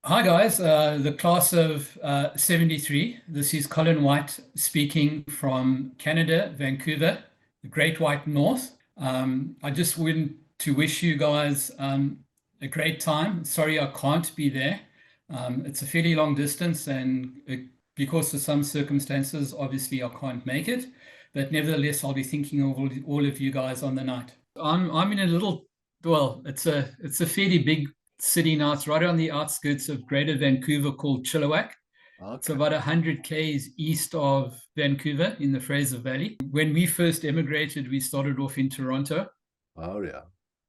Hi guys, the class of 73. This is Colin Whyte speaking from Canada, Vancouver, the Great White North. I just want to wish you guys a great time. Sorry I can't be there. It's a fairly long distance and because of some circumstances, obviously I can't make it. But nevertheless, I'll be thinking of all of you guys on the night. I'm in a little, well, it's a fairly big city now. It's right on the outskirts of Greater Vancouver called Chilliwack. It's Okay. about 100 k's east of Vancouver in the Fraser Valley. When we first emigrated, we started off in Toronto, Oh yeah.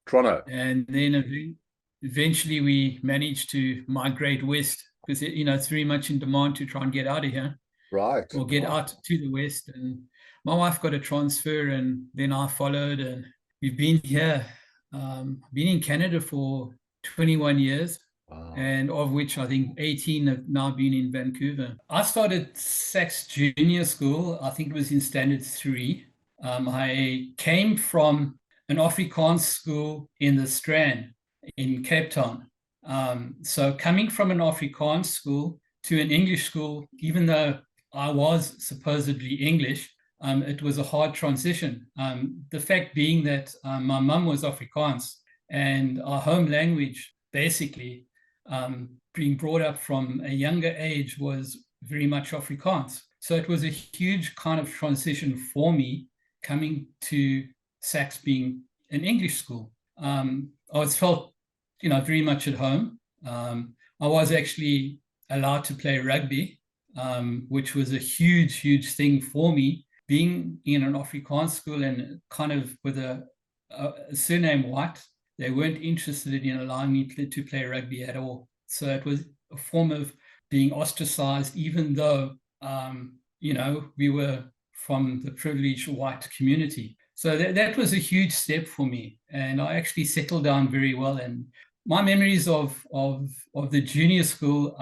Toronto. and then eventually we managed to migrate west because it's very much in demand to try and get out of here Right. or get out to the west. And my wife got a transfer, and then I followed, and we've been here. Been in Canada for 21 years, Wow. and of which I think 18 have now been in Vancouver. I started SACS junior school, I think it was in standard 3. I came from an Afrikaans school in the Strand in Cape Town. So coming from an Afrikaans school to an English school, even though I was supposedly English, it was a hard transition. The fact being that my mum was Afrikaans, and our home language, basically, being brought up from a younger age, was very much Afrikaans. So it was a huge kind of transition for me coming to SACS being an English school. I was felt, very much at home. I was actually allowed to play rugby, which was a huge, huge thing for me. Being in an Afrikaans school and kind of with a surname White, they weren't interested in allowing me to play rugby at all. So it was a form of being ostracized, even though, we were from the privileged white community. So that was a huge step for me. And I actually settled down very well. And my memories of the junior school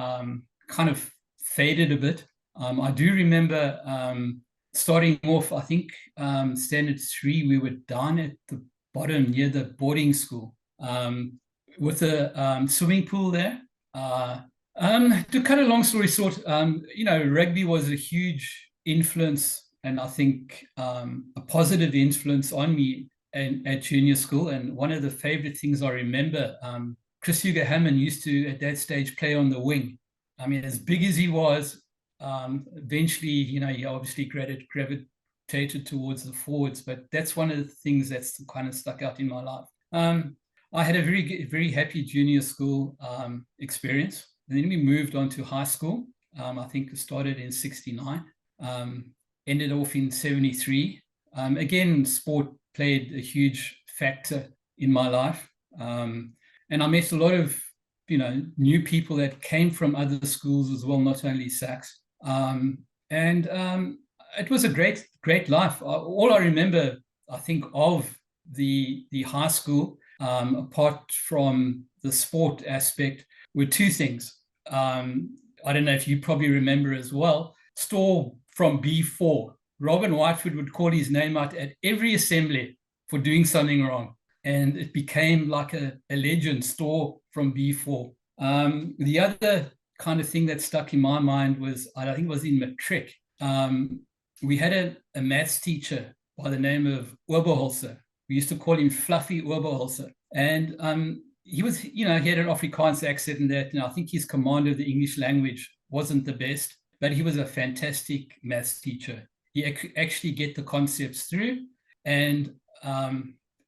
kind of faded a bit. I do remember starting off, I think standard 3, we were down at the bottom near the boarding school with a swimming pool there. To cut a long story short, rugby was a huge influence, and I think a positive influence on me at junior school. And one of the favorite things I remember, Chris Hugo Hammond used to, at that stage, play on the wing. I mean, as big as he was, eventually, he obviously gravitated towards the forwards, but that's one of the things that's kind of stuck out in my life. I had a very, very happy junior school experience. And then we moved on to high school. I think it started in 69, ended off in 73. Again, sport played a huge factor in my life. And I met a lot of, new people that came from other schools as well, not only SACS. And it was a great, great life. All I remember, I think, of the high school, apart from the sport aspect, were two things. I don't know if you probably remember as well. Store from B4. Robin Whitefoot would call his name out at every assembly for doing something wrong. And it became like a legend, Store from B4. The other kind of thing that stuck in my mind was, I think it was in matric. We had a maths teacher by the name of Oberholzer. We used to call him Fluffy Oberholzer. And he was, he had an Afrikaans accent and that, and I think his command of the English language wasn't the best, but he was a fantastic maths teacher. He actually get the concepts through, and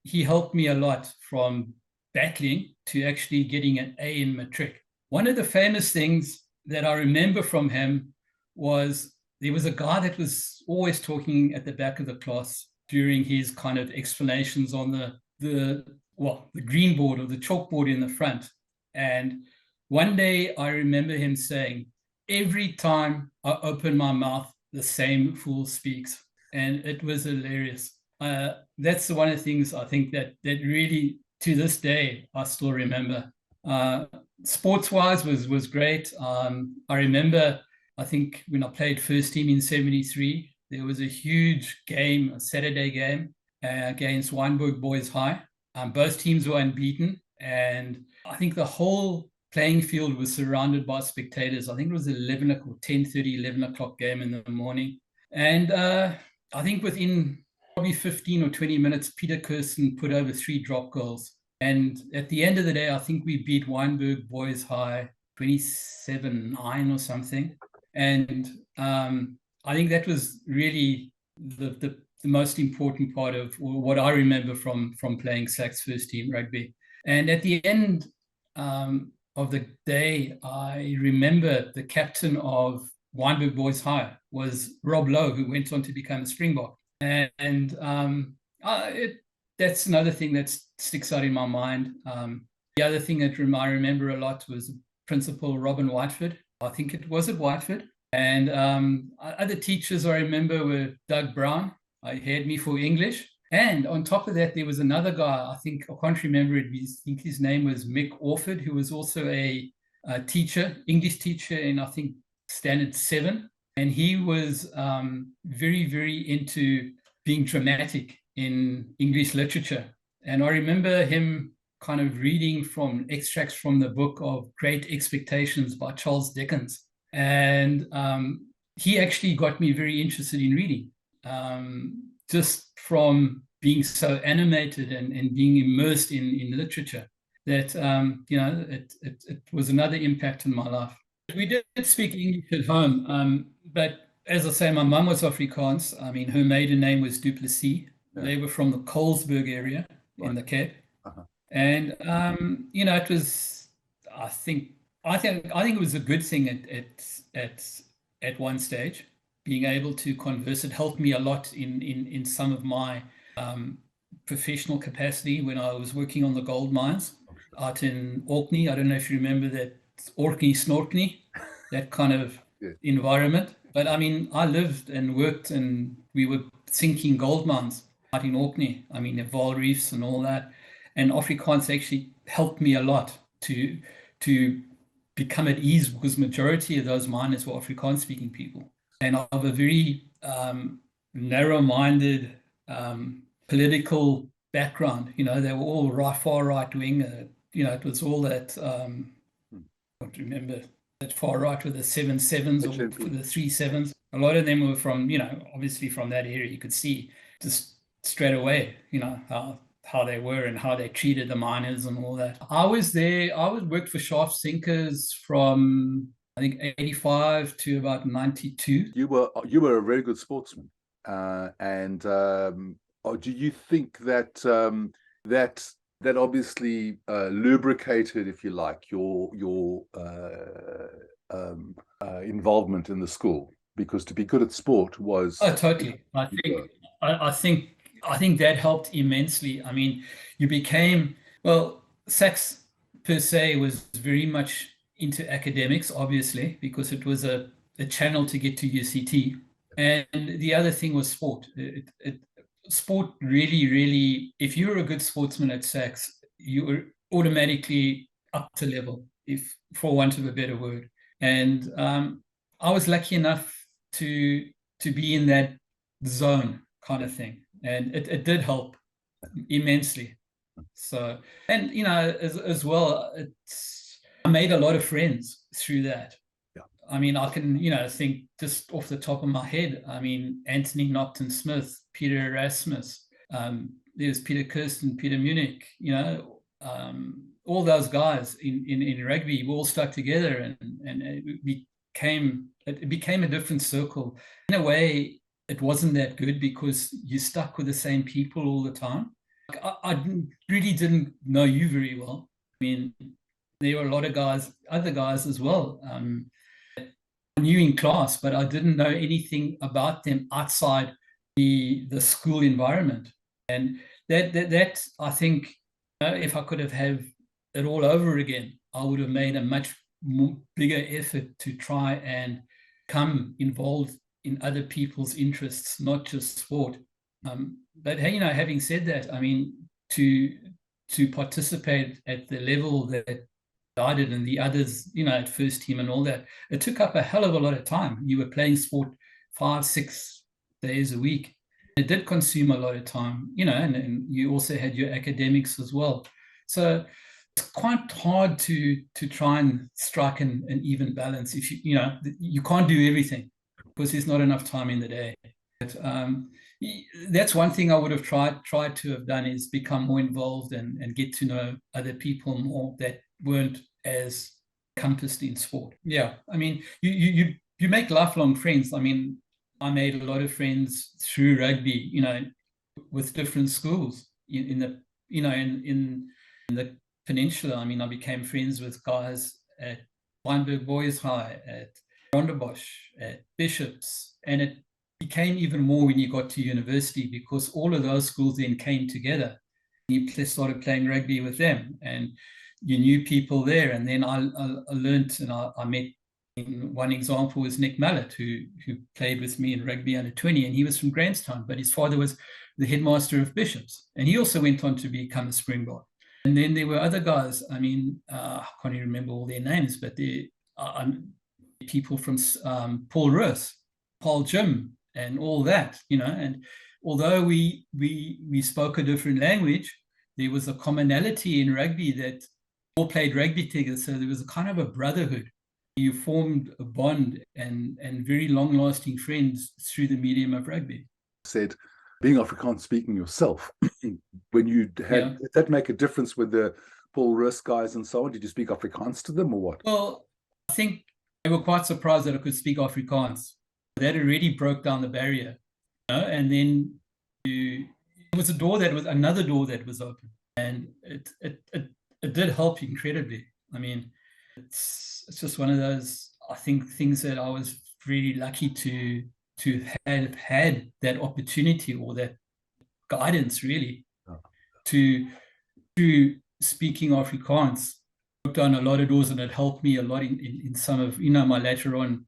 he helped me a lot from battling to actually getting an A in matric. One of the famous things that I remember from him was there was a guy that was always talking at the back of the class during his kind of explanations on the green board or the chalkboard in the front. And one day I remember him saying, "Every time I open my mouth, the same fool speaks." And it was hilarious. That's one of the things I think that really, to this day, I still remember. Sports-wise was great. I remember, I think when I played first team in 73, there was a huge game, a Saturday game against Wynberg Boys High. Both teams were unbeaten, and I think the whole playing field was surrounded by spectators. I think it was 11 or 10:30, 11 o'clock game in the morning. And I think within probably 15 or 20 minutes, Peter Kirsten put over 3 drop goals. And at the end of the day, I think we beat Wynberg Boys High 27-9 or something. And I think that was really the most important part of what I remember from playing SACS first team rugby. And at the end of the day, I remember the captain of Wynberg Boys High was Rob Lowe, who went on to become a Springbok. And that's another thing that sticks out in my mind. The other thing that I remember a lot was Principal Robin Whiteford. I think it was at Whiteford. And other teachers I remember were Doug Brown. He had me for English. And on top of that, there was another guy, I can't remember it, I think his name was Mick Orford, who was also a teacher, English teacher in, I think, Standard 7. And he was very, very into being dramatic in English literature. And I remember him kind of reading from extracts from the book of Great Expectations by Charles Dickens. And he actually got me very interested in reading, just from being so animated and being immersed in literature, that it was another impact in my life. We did speak English at home, but as I say, my mum was Afrikaans. I mean, her maiden name was Du Plessis. Yeah. They were from the Colesberg area in the Cape. Uh-huh. And it was, I think it was a good thing at one stage, being able to converse. It helped me a lot in some of my professional capacity when I was working on the gold mines out in Orkney. I don't know if you remember that Orkney Snorkney, that kind of environment. But I mean, I lived and worked, and we were sinking gold mines out in Orkney. I mean, the Vaal Reefs and all that. And Afrikaans actually helped me a lot to become at ease, because majority of those miners were Afrikaans speaking people. And I have a very narrow-minded political background. They were all far right wing. It was all that, I don't remember, that far right with the 7 sevens or the 3 sevens. A lot of them were from, obviously from that area. You could see just straight away, how they were and how they treated the miners and all that. I was there. I worked for Shaft Sinkers from, I think, 85 to about 92. You were a very good sportsman, and do you think that that obviously lubricated, if you like, your involvement in the school? Because to be good at sport was totally. I think that helped immensely. I mean, you became, well, SACS per se was very much into academics, obviously, because it was a channel to get to UCT. And the other thing was sport. Sport really, really, if you were a good sportsman at SACS, you were automatically up to level, if for want of a better word. And I was lucky enough to be in that zone kind of thing. And it did help immensely. So, and, as well, I made a lot of friends through that. Yeah. I mean, I can, think just off the top of my head, I mean, Anthony Nopton-Smith, Peter Erasmus, there's Peter Kirsten, Peter Munich, all those guys in rugby, we all stuck together, and it became a different circle. In a way, it wasn't that good because you stuck with the same people all the time. I really didn't know you very well. I mean, there were a lot of other guys as well, I knew in class, but I didn't know anything about them outside the school environment. And that I think, if I could have it all over again, I would have made a much bigger effort to try and become involved in other people's interests, not just sport. But having said that, I mean, to participate at the level that I did and the others, at first team and all that, it took up a hell of a lot of time. You were playing sport 5-6 days a week. It did consume a lot of time, and you also had your academics as well. So it's quite hard to try and strike an even balance. If you can't do everything because there's not enough time in the day. But that's one thing I would have tried to have done, is become more involved and get to know other people more that weren't as encompassed in sport. Yeah, I mean, you make lifelong friends. I mean, I made a lot of friends through rugby, with different schools in the in the peninsula. I mean, I became friends with guys at Weinberg Boys High, at Rondebosch, at Bishops, and it became even more when you got to university, because all of those schools then came together. You started playing rugby with them, and you knew people there. And then I learned, and I met. One example was Nick Mallett, who played with me in rugby under 20, and he was from Grahamstown, but his father was the headmaster of Bishops, and he also went on to become a Springbok. And then there were other guys. I mean, I can't even remember all their names, but they people from Paul Roos, Paul Jim, and all that, And although we spoke a different language, there was a commonality in rugby that all played rugby together. So there was a kind of a brotherhood. You formed a bond and very long-lasting friends through the medium of rugby. Said, being Afrikaans speaking yourself, when you had, did that make a difference with the Paul Roos guys and so on? Did you speak Afrikaans to them or what? Well, I think they were quite surprised that I could speak Afrikaans. That already broke down the barrier, and then there was another door that was open, and it did help incredibly. I mean, it's just one of those, I think, things that I was really lucky to have had that opportunity, or that guidance, really, to speaking Afrikaans. Broke down a lot of doors, and it helped me a lot in some of my later on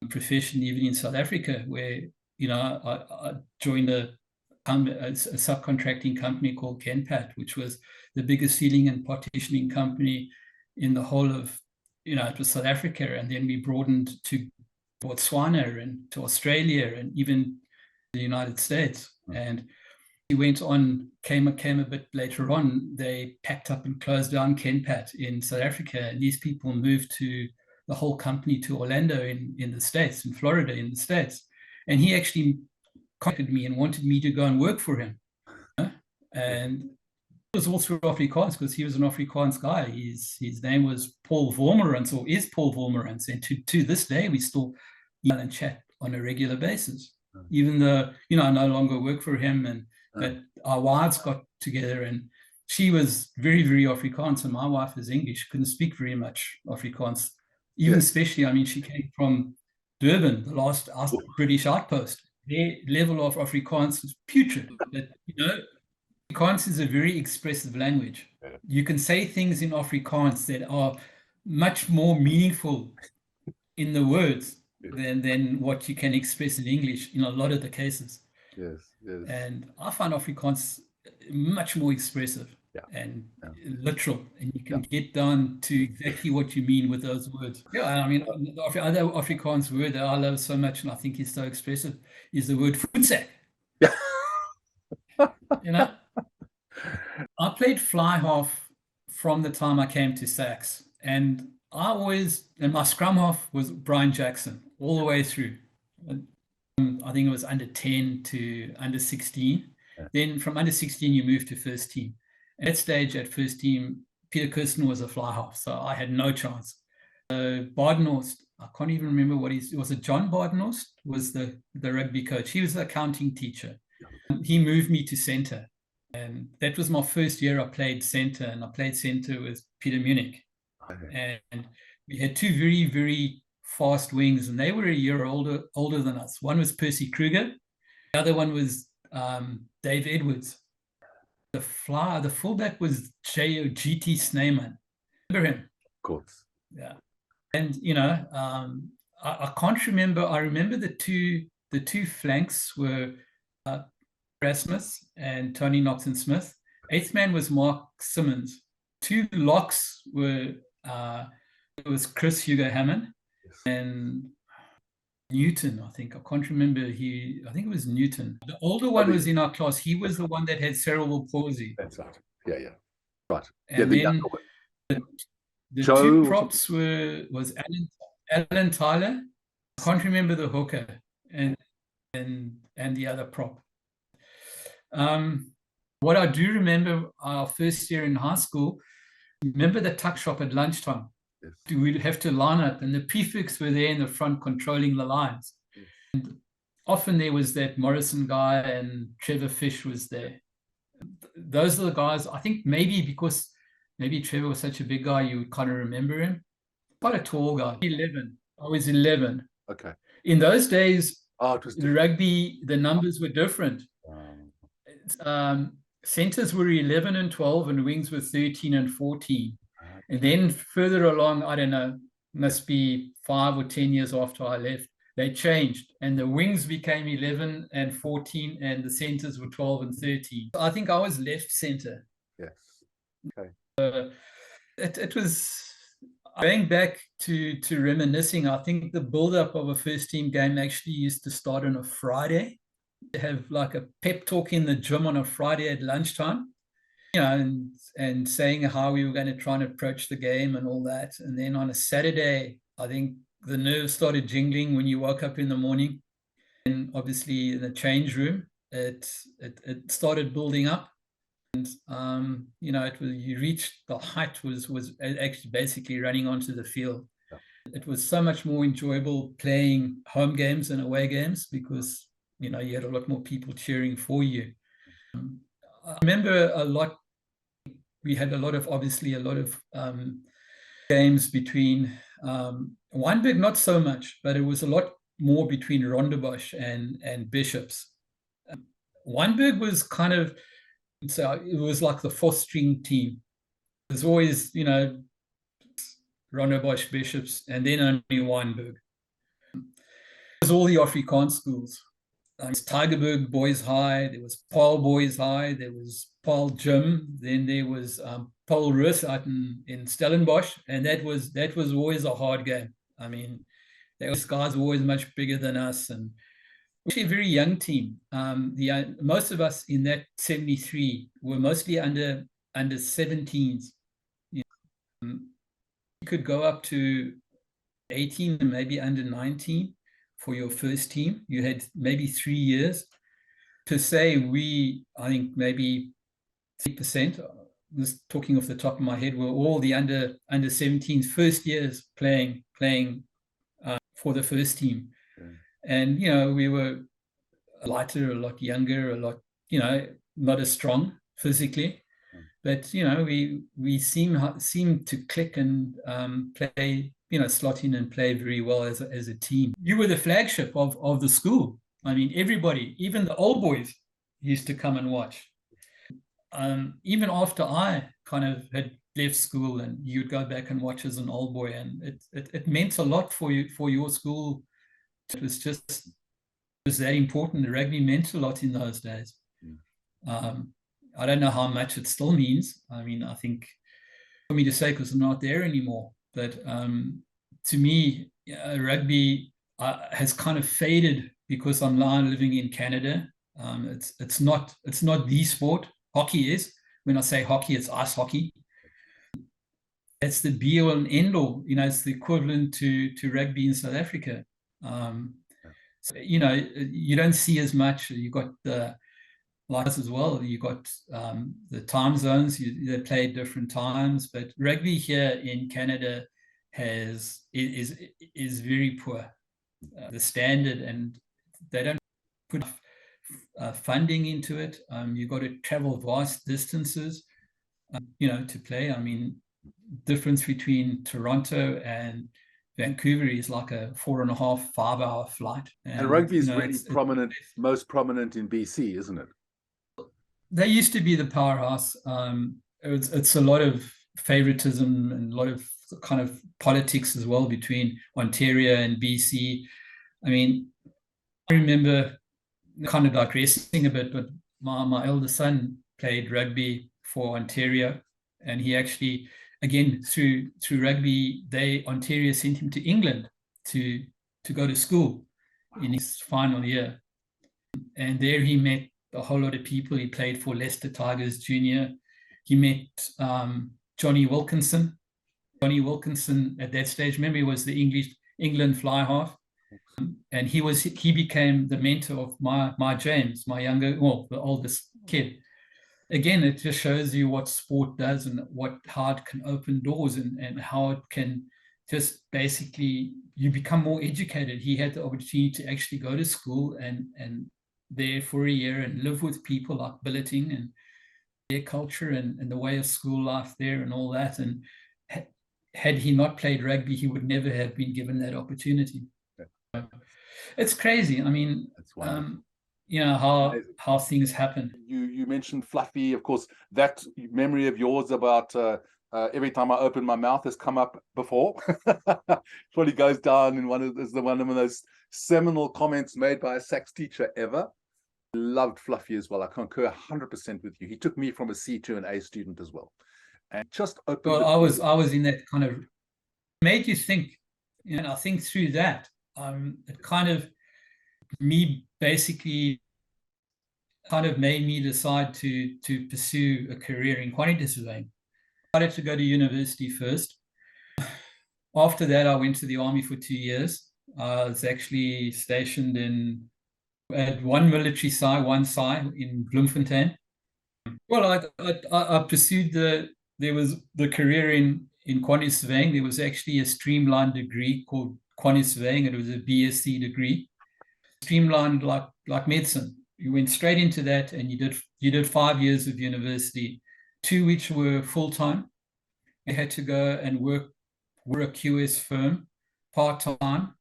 profession, even in South Africa, where I joined a subcontracting company called Kenpat, which was the biggest sealing and partitioning company in the whole of it was South Africa, and then we broadened to Botswana and to Australia and even the United States. And we went on, came a bit later on, they packed up and closed down Kenpat in South Africa, and these people moved the whole company to Orlando in the States, in Florida in the States. And he actually contacted me and wanted me to go and work for him. And it was all through Afrikaans, because he was an Afrikaans guy. His name was Paul Vormerans, or is Paul Vormerans. And to this day, we still email and chat on a regular basis, even though, I no longer work for him. But our wives got together, and she was very, very Afrikaans, and my wife is English, couldn't speak very much Afrikaans. Even especially, I mean, she came from Durban, the last British outpost. Their level of Afrikaans is putrid. But, Afrikaans is a very expressive language. You can say things in Afrikaans that are much more meaningful in the words than what you can express in English in a lot of the cases. Yes. And I find Afrikaans much more expressive and literal, and you can get down to exactly what you mean with those words. I mean, the other Afrikaans word that I love so much, and I think is so expressive, is the word voetsack. Yeah. I played fly half from the time I came to SACS, and my scrum half was Brian Jackson all the way through. I think it was under 10 to under 16. Then from under 16, you moved to first team. At that stage, at first team, Peter Kirsten was a fly half, so I had no chance. Badenhorst, I can't even remember was it John Badenhorst was the rugby coach. He was the accounting teacher. He moved me to center. And that was my first year I played center, and I played center with Peter Munich. And we had two very, very fast wings, and they were a year older than us. One was Percy Kruger. The other one was Dave Edwards. The fullback was GT Snyman. Remember him? Of course. Yeah. And, I can't remember. I remember the two flanks were Erasmus and Tony Knoxon-Smith. Eighth man was Mark Simmons. Two locks were it was Chris Hugo Hammond and Newton, I think. I can't remember. I think it was Newton. The older one was in our class. He was the one that had cerebral palsy. That's right. Yeah. Right. And then The two Joe or something? props was Alan Tyler. I can't remember the hooker and the other prop. What I do remember our first year in high school, remember the tuck shop at lunchtime? Yes. We'd have to line up, and the prefects were there in the front controlling the lines. Yes. And often there was that Morrison guy, and Trevor Fish was there. Those are the guys, I think maybe because maybe Trevor was such a big guy, you would kind of remember him. Quite a tall guy. 11. I was 11. Okay. In those days, it was the rugby, the numbers were different. Centers were 11 and 12, and wings were 13 and 14. And then further along, I don't know, must be 5 or 10 years after I left, they changed, and the wings became 11 and 14, and the centers were 12 and 13. I think I was left center. Yes. Okay. It was going back to reminiscing. I think the build-up of a first team game actually used to start on a Friday. To have like a pep talk in the gym on a Friday at lunchtime, you know, and saying how we were going to try and approach the game and all that. And then on a Saturday, I think the nerves started jingling when you woke up in the morning. And obviously in the change room, it started building up. And you know, you reached the height was actually basically running onto the field. Yeah. It was so much more enjoyable playing home games and away games because you know you had a lot more people cheering for you. I remember a lot. We had obviously a lot of games between Wynberg, not so much, but it was a lot more between Rondebosch and Bishops. Wynberg was kind of, so it was like the fourth string team. There's always, you know, Rondebosch, Bishops, and then only Wynberg. There's all the Afrikaans schools. There's Tygerberg Boys High, there was Paul Boys High, there was Paul Gym, then there was Paul Rus out in Stellenbosch, and that was always a hard game. I mean, those guys were always much bigger than us, and actually a very young team. Most of us in that 73 were mostly under 17s. You could go up to 18 and maybe under 19 for your first team. You had maybe 3 years. To say I think maybe 3%, just talking off the top of my head, were all the under 17s first years playing for the first team. Okay. And, you know, we were lighter, a lot younger, a lot, you know, not as strong physically. But, you know, we seem to click and play, you know, slot in and play very well as a team. You were the flagship of the school. I mean, everybody, even the old boys, used to come and watch. Even after I kind of had left school, and you'd go back and watch as an old boy, and it meant a lot for your school. It was that important. The rugby meant a lot in those days. I don't know how much it still means. I mean, I think for me to say, because I'm not there anymore, but to me, rugby has kind of faded because I'm now living in Canada. It's not the sport. Hockey is. When I say hockey, it's ice hockey. It's the be all and end all. You know, it's the equivalent to rugby in South Africa. So, you know, you don't see as much. You got the like us as well. You got the time zones. They play at different times, but rugby here in Canada is very poor. The standard, and they don't put funding into it. You've got to travel vast distances, you know, to play. I mean, difference between Toronto and Vancouver is like a 4.5, 5 hour flight. And rugby is really prominent, most prominent in BC, isn't it? They used to be the powerhouse. It's a lot of favoritism and a lot of kind of politics as well between Ontario and BC. I mean, I remember kind of digressing a bit, but my eldest son played rugby for Ontario, and he actually, again, through rugby, Ontario sent him to England to go to school in his final year. And there he met a whole lot of people. He played for Leicester Tigers Junior. He met Johnny Wilkinson, Johnny Wilkinson at that stage. Remember, he was the England fly half. And he became the mentor of my James, my the oldest kid. Again, it just shows you what sport does and how it can open doors and how it can just basically, you become more educated. He had the opportunity to actually go to school and there for a year and live with people like billeting and their culture and the way of school life there and all that. And had he not played rugby, he would never have been given that opportunity. Yeah. It's crazy. I mean, you know, how things happen. You mentioned Fluffy, of course. That memory of yours about every time I open my mouth has come up before. Probably goes down in one of the most seminal comments made by a SACS teacher ever. Loved Fluffy as well. I concur 100% with you. He took me from a C to an A student as well, and just opened. Well, I was in that kind of, made you think. You know, I think through that, it kind of basically kind of made me decide to pursue a career in quantity surveying. I started to go to university first. After that, I went to the army for 2 years. I was actually stationed at one military site, in Bloemfontein. Well, I pursued there was the career in quantity surveying. There was actually a streamlined degree called quantity surveying. It was a BSc degree, streamlined like medicine. You went straight into that, and you did 5 years of university, 2 which were full time. You had to go and work a QS firm part time,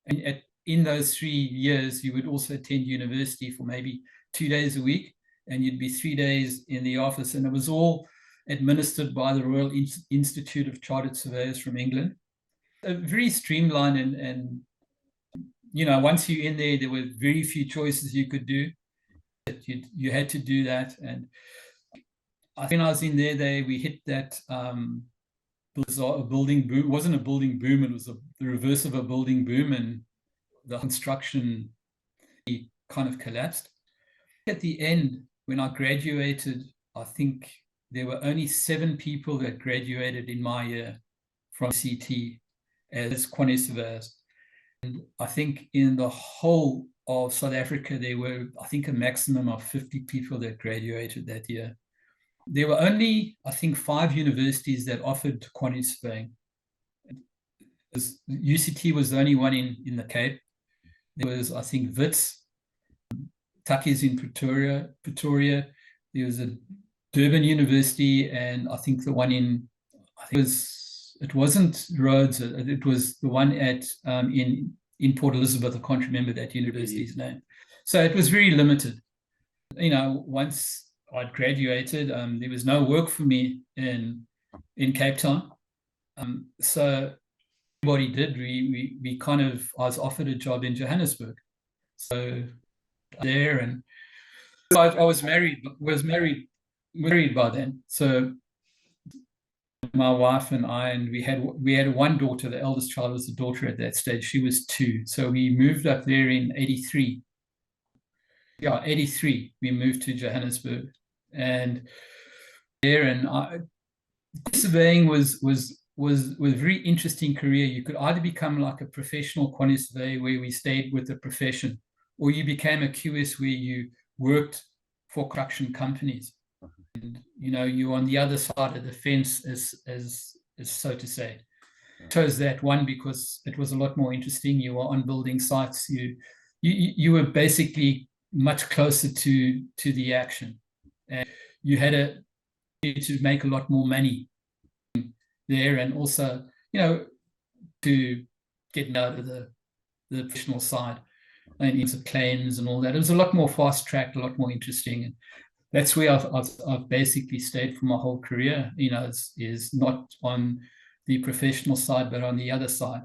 and in those 3 years, you would also attend university for maybe 2 days a week, and you'd be 3 days in the office, and it was all administered by the Royal Institute of Chartered Surveyors from England. Very streamlined, and you know, once you're in there, there were very few choices you could do. You had to do that, and I think when I was in there, we hit that. It was a building boom. It wasn't a building boom. It was the reverse of a building boom, and the construction kind of collapsed. At the end, when I graduated, I think there were only 7 people that graduated in my year from CT as quantity surveyors. And I think in the whole of South Africa, there were, I think, a maximum of 50 people that graduated that year. There were only, I think, 5 universities that offered quantity surveying. UCT was the only one in the Cape. There was, I think, Wits, Tucky's in Pretoria. There was a Durban University, and I think the one it wasn't Rhodes. It was the one in Port Elizabeth. I can't remember that university's name. So it was very limited. You know, once I'd graduated, there was no work for me in Cape Town. So everybody did. We kind of, I was offered a job in Johannesburg. So there, and I was married by then. So my wife and I, and we had one daughter. The eldest child was a daughter at that stage. She was 2. So we moved up there in 83. Yeah, 83. We moved to Johannesburg, and there, and surveying was a very interesting career. You could either become like a professional quantity surveyor, where we stayed with the profession, or you became a QS, where you worked for construction companies. And, you know, you're on the other side of the fence, as so to say. I chose that one because it was a lot more interesting. You were on building sites. You were basically much closer to the action, and you had to make a lot more money there, and also, you know, to get out of the professional side and into claims and all that. It was a lot more fast tracked, a lot more interesting, and that's where I've basically stayed for my whole career. You know, is not on the professional side, but on the other side.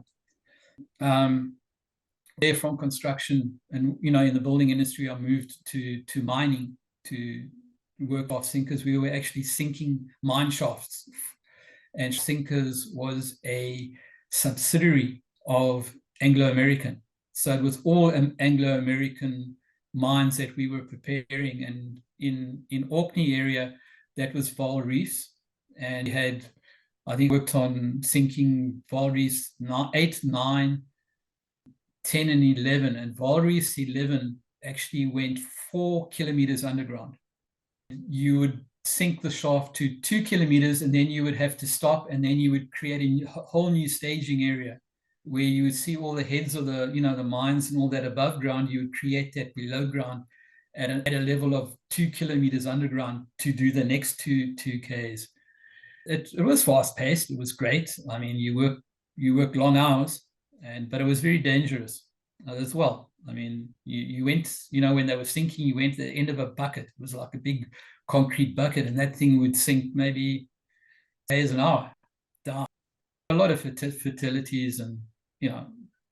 There from construction, and you know, in the building industry, I moved to mining to work off sinkers. We were actually sinking mine shafts, and Sinkers was a subsidiary of Anglo American. So it was all Anglo American mines that we were preparing, and in Orkney area, that was Vaal Reefs, and we had I think worked on sinking Valrhys 8, 9, 10, and 11. And Valrhys 11 actually went 4 kilometers underground. You would sink the shaft to 2 kilometers, and then you would have to stop, and then you would create a whole new staging area where you would see all the heads of the, the mines and all that above ground. You would create that below ground at a level of 2 kilometers underground to do the next two Ks. It was fast paced. It was great. I mean, you work long hours, but it was very dangerous as well. I mean, you went, when they were sinking, you went to the end of a bucket. It was like a big concrete bucket, and that thing would sink maybe days an hour down. A lot of fatalities and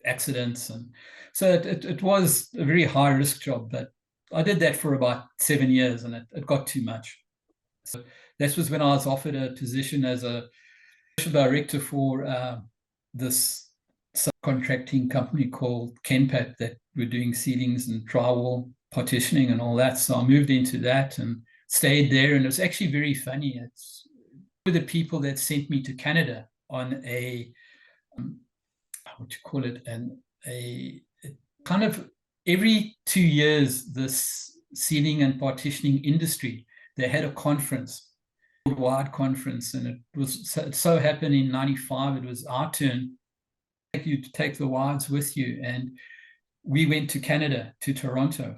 accidents, and so it was a very high risk job. But I did that for about 7 years, and it got too much. So this was when I was offered a position as a director for this subcontracting company called Kenpat that were doing ceilings and drywall partitioning and all that. So I moved into that and stayed there, and it was actually very funny. It's the people that sent me to Canada on a a kind of every 2 years, this ceiling and partitioning industry, they had a conference, a worldwide conference, and it so happened in 95, it was our turn you to take the wives with you, and we went to Canada, to Toronto,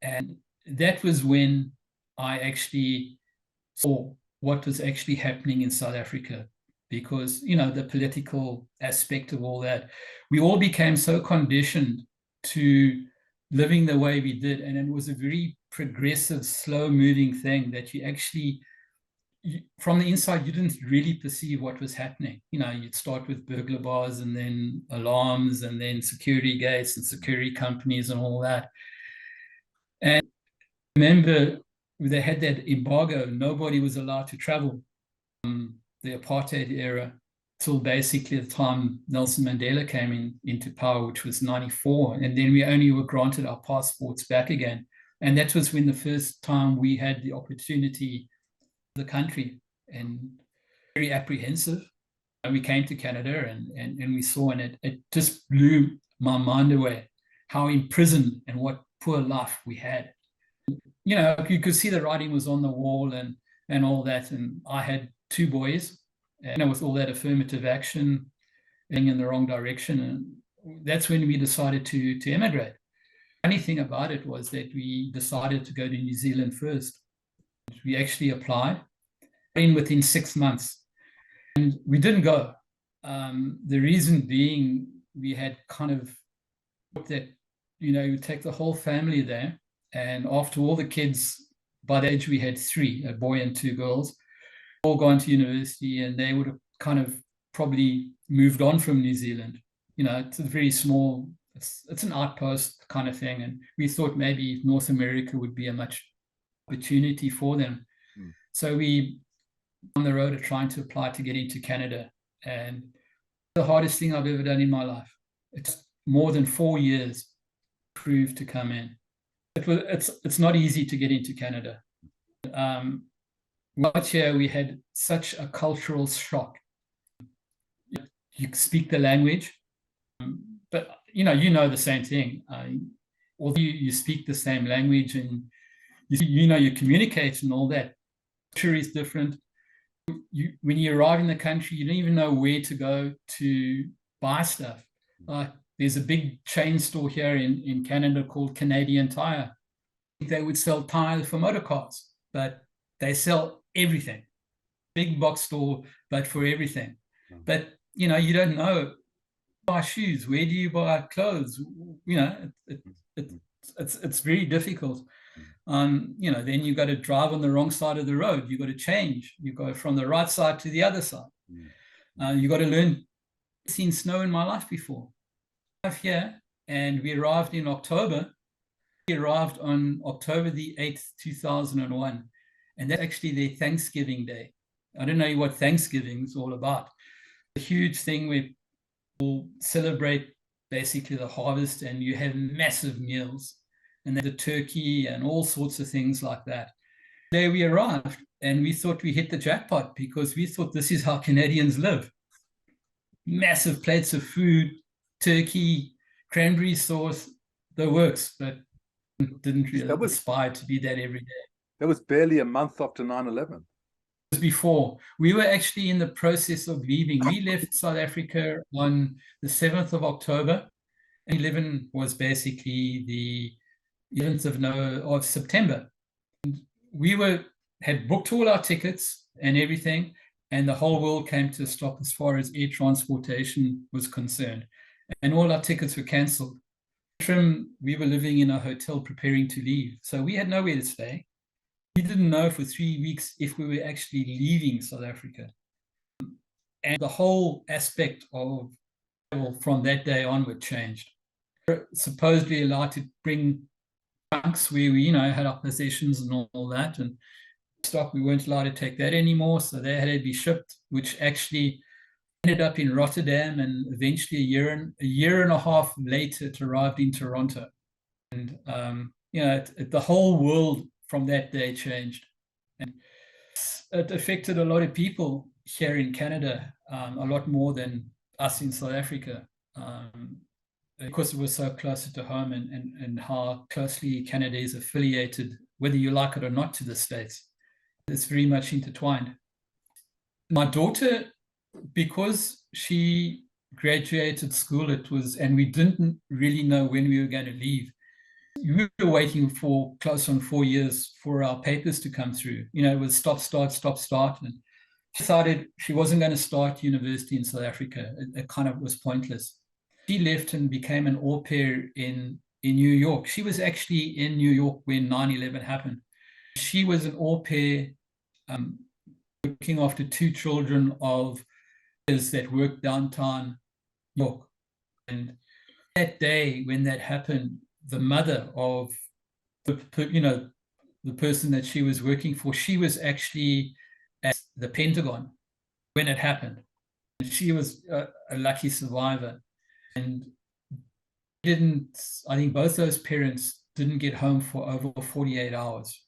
and that was when I actually saw what was actually happening in South Africa, because the political aspect of all that, we all became so conditioned to living the way we did, and it was a very progressive, slow-moving thing that from the inside, you didn't really perceive what was happening. You'd start with burglar bars, and then alarms, and then security gates and security companies and all that. And remember, they had that embargo. Nobody was allowed to travel from the apartheid era till basically the time Nelson Mandela came into power, which was 94. And then we only were granted our passports back again. And that was when the first time we had the opportunity the country, and very apprehensive. And we came to Canada and we saw, and it just blew my mind away how imprisoned and what poor life we had. You could see the writing was on the wall and all that. And I had 2 boys, and with all that affirmative action in the wrong direction. And that's when we decided to emigrate. The funny thing about it was that we decided to go to New Zealand first. We actually applied within 6 months, and we didn't go. The reason being, we had kind of thought that, you take the whole family there, and after all the kids, by the age we had 3, a boy and 2 girls, all gone to university, and they would have kind of probably moved on from New Zealand. It's a very small, it's an outpost kind of thing, and we thought maybe North America would be a much opportunity for them. So we on the road of trying to apply to get into Canada, and the hardest thing I've ever done in my life. It's more than 4 years proved to come in. It's not easy to get into Canada. Right here, we had such a cultural shock. You speak the language, but you know the same thing. Although you speak the same language, and you communicate and all that, culture is different. When you arrive in the country, you don't even know where to go to buy stuff. There's a big chain store here in Canada called Canadian Tire. They would sell tires for motor cars, but they sell everything. Big box store, but for everything. But you don't know. Buy shoes, where do you buy clothes? It's very difficult. Then you got to drive on the wrong side of the road. You got to change. You go from the right side to the other side. You got to learn. I've seen snow in my life before. Here, and we arrived in October. We arrived on October the 8th, 2001, and that's actually their Thanksgiving Day. I don't know what Thanksgiving is all about. A huge thing where people celebrate basically the harvest, and you have massive meals, and then the turkey and all sorts of things like that. There we arrived, and we thought we hit the jackpot because we thought this is how Canadians live. Massive plates of food, turkey, cranberry sauce, the works, but didn't really aspire to be that every day. That was barely a month after 9/11. Before. We were actually in the process of leaving. We left South Africa on the 7th of October. And 11 was basically the 11th of September. And we had booked all our tickets and everything, and the whole world came to a stop as far as air transportation was concerned. And all our tickets were cancelled. We were living in a hotel preparing to leave. So we had nowhere to stay. We didn't know for 3 weeks if we were actually leaving South Africa. And the whole aspect of travel from that day onward changed. We were supposedly allowed to bring trunks where we, had our possessions and all that. And stock, we weren't allowed to take that anymore. So they had to be shipped, which actually ended up in Rotterdam. And eventually a year and a half later, it arrived in Toronto. And, the whole world from that day changed, and it affected a lot of people here in Canada, a lot more than us in South Africa, because it was so closer to home, and how closely Canada is affiliated, whether you like it or not, to the States. It's very much intertwined. My daughter, because she graduated school, and we didn't really know when we were going to leave. We were waiting for close on 4 years for our papers to come through. It was stop, start, and she decided she wasn't going to start university in South Africa. It kind of was pointless. She left and became an au pair in New York. She was actually in New York when 9/11 happened. She was an au pair, looking after 2 children of his that worked downtown New York. And that day when that happened, the mother of the person that she was working for, she was actually at the Pentagon when it happened. And she was a lucky survivor. And I think both those parents didn't get home for over 48 hours.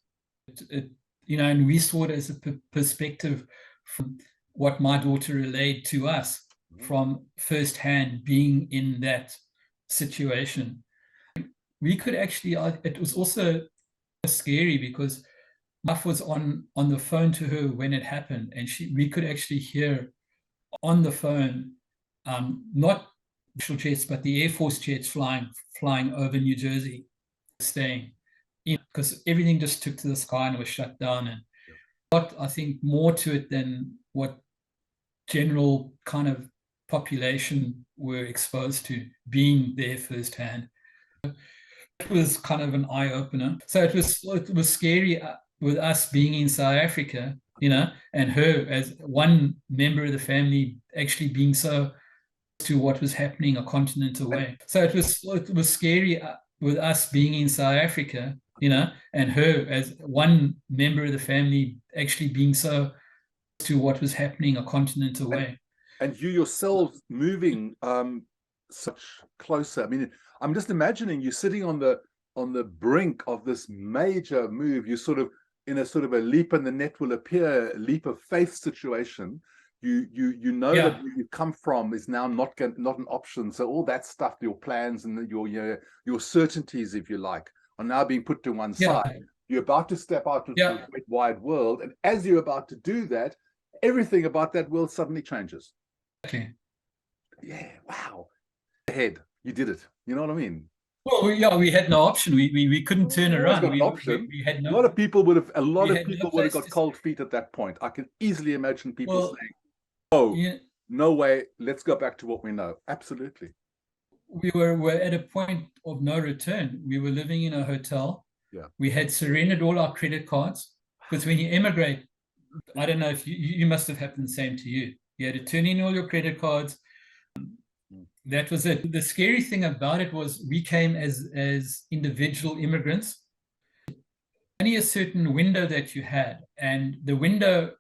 And we saw it as a perspective from what my daughter relayed to us from firsthand being in that situation. We could actually, it was also scary because my wife was on the phone to her when it happened, and we could actually hear on the phone, not commercial jets, but the Air Force jets flying over New Jersey, staying, because everything just took to the sky and was shut down. And I think more to it than what general kind of population were exposed to, being there firsthand. It was kind of an eye-opener. So it was scary with us being in South Africa, and her as one member of the family actually being so close to what was happening a continent away. So it was scary with us being in South Africa, and her as one member of the family actually being so close to what was happening a continent away. And you yourselves moving such closer. I mean, I'm just imagining you sitting on the brink of this major move. You're sort of in a sort of a leap and the net will appear, leap of faith situation. You know that where you've come from is now not an option. So all that stuff, your plans and your certainties, if you like, are now being put to one side. You're about to step out into the great wide world, and as you're about to do that, everything about that world suddenly changes. Okay. Yeah. Wow. Ahead. You did it. You know what I mean? Well, we had no option. We couldn't turn around. We had no. A lot of people would have got cold feet at that point. I can easily imagine people saying, "Oh, no way. Let's go back to what we know." Absolutely. We were at a point of no return. We were living in a hotel. Yeah. We had surrendered all our credit cards, because when you immigrate, I don't know if you must have happened the same to you. You had to turn in all your credit cards. That was it. The scary thing about it was we came as individual immigrants. Only a certain window that you had, and the window,